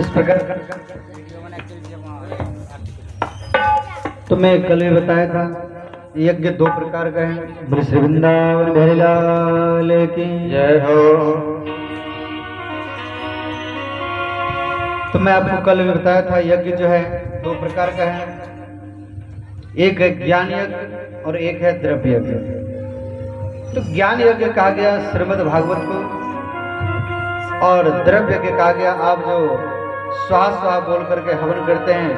इस प्रकार तो मैं कल भी बताया था यज्ञ दो प्रकार का है। बोले श्री वृंदावन बिहारी लाल की जय हो। तो मैं आपको कल भी बताया था यज्ञ जो है दो प्रकार का है, एक है ज्ञान यज्ञ और एक है द्रव्य यज्ञ। तो ज्ञान यज्ञ कहा गया श्रीमद् भागवत को, और द्रव्य यज्ञ कहा गया आप जो स्वाहा स्वाहा बोल करके हवन करते हैं,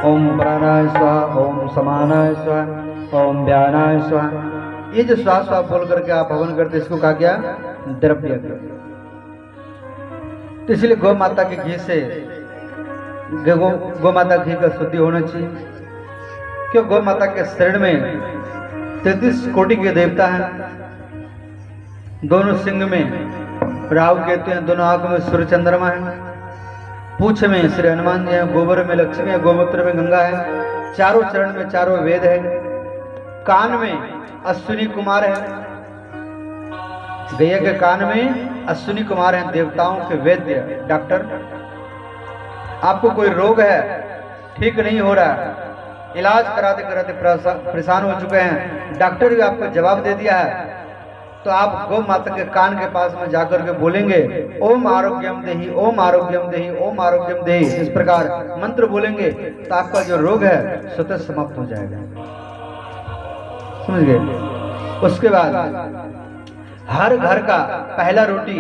ओम प्राणाय स्वाहा, ओम समानाय स्वाहा, ओम व्यानाय स्वाहा, ये जो स्वाहा स्वाहा बोल करके आप हवन करते हैं इसको कहा गया द्रव्य यज्ञ। तो इसलिए गौ माता के घी से गौ माता घी का शुद्धि होना चाहिए, क्यों गौ माता के शरीर में 33 कोटि के देवता हैं। दोनों सिंह में राहु केतु हैं, दोनों आंखों में सूर्य चंद्रमा है, पूंछ में श्री हनुमान जी हैं, गोबर में लक्ष्मी है, गोमूत्र में गंगा है, चारों चरण में चारों वेद है, कान में अश्विनी कुमार है, गैया के कान में अश्विनी कुमार हैं, देवताओं के वैद्य डॉक्टर। आपको कोई रोग है ठीक नहीं हो रहा है, इलाज कराते कराते परेशान हो चुके हैं, डॉक्टर भी आपको जवाब दे दिया है, तो आप गौ माता के कान के पास में जाकर के बोलेंगे ओम आरोग्यम देहि, ओम आरोग्यम देहि, ओम आरोग्यम देहि, इस प्रकार मंत्र बोलेंगे तो आपका जो रोग है स्वतः समाप्त हो जाएगा। समझ गए? उसके बाद हर घर का पहला रोटी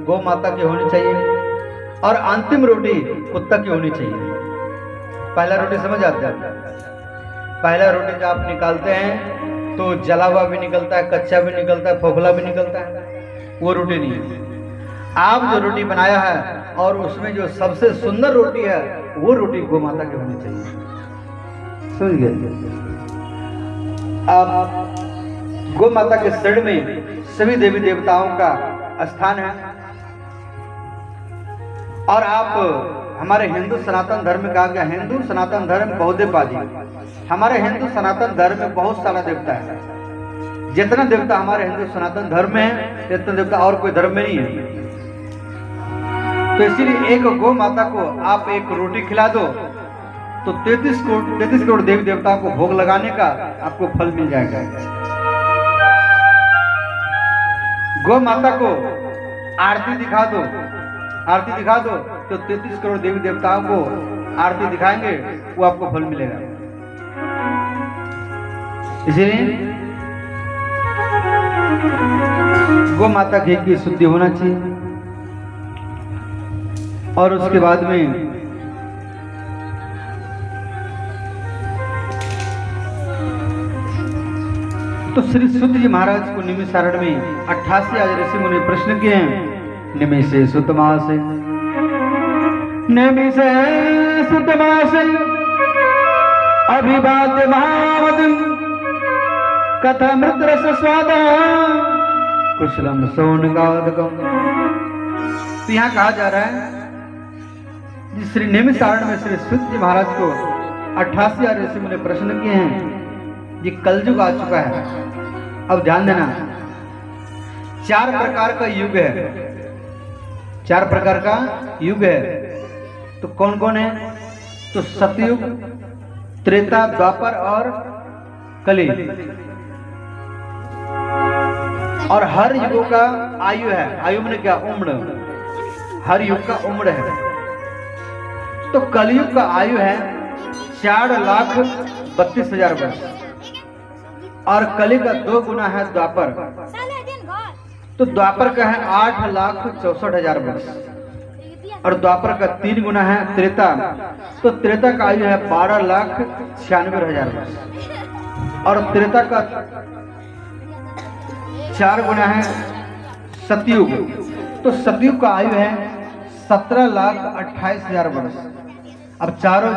गौ माता की होनी चाहिए और अंतिम रोटी कुत्ता की होनी चाहिए। पहला रोटी समझ आते हैं? पहला रोटी जब आप निकालते हैं तो जला हुआ भी निकलता है, कच्चा भी निकलता है, फोफला भी निकलता है, वो रोटी नहीं है। आप जो रोटी बनाया है और उसमें जो सबसे सुंदर रोटी है वो रोटी गौ माता की होनी चाहिए। समझ गए? आप गौ माता के शरीर में सभी देवी देवताओं का स्थान है, और आप हमारे हिंदू सनातन धर्म में कहा गया, हिंदू सनातन धर्म बहुदेववादी। हमारे हिंदू सनातन धर्म में बहुत सारा देवता है, जितना देवता हमारे हिंदू सनातन धर्म में है इतना देवता और कोई धर्म में नहीं है। तो इसीलिए एक गौ माता को आप एक रोटी खिला दो तो 33 करोड़ देवी देवताओं को भोग लगाने का आपको फल मिल जाएगा। गौ माता को आरती दिखा दो, आरती दिखा दो तो 33 करोड़ देवी देवताओं को आरती दिखाएंगे, वो आपको फल मिलेगा। इसलिए गौ माता घी की शुद्धि होना चाहिए। और उसके बाद में तो श्री सुत जी महाराज को निमिषारण्य में 88 आज ऋषि मुनि प्रश्न किए हैं। निमिषे सुतमासे, निमिषे सुतमासे अभिवाद्य महावदं कथमृत रस स्वादा कुशलम सौनकादकम। तो यहाँ कहा जा रहा है श्री निमिषारण्य में श्री सुत जी महाराज को 88 आज ऋषि मुनि प्रश्न किए हैं। ये कलयुग आ चुका है, अब ध्यान देना। 4 प्रकार का युग है, 4 प्रकार का युग है। तो कौन कौन है? तो सतयुग, त्रेता, द्वापर और कली। और हर युगों का आयु है, आयु में क्या? उम्र। हर युग का उम्र है। तो कलयुग का आयु है 4,32,000 वर्ष, और कली का 2 गुना है द्वापर। तो द्वापर का है 8,64,000 वर्ष, और द्वापर का 3 गुना है त्रेता। तो त्रेता का आयु है 12,96,000 वर्ष, और त्रेता का 4 गुना है सतयुग। तो सतयुग का आयु है 17,28,000 वर्ष। अब चारों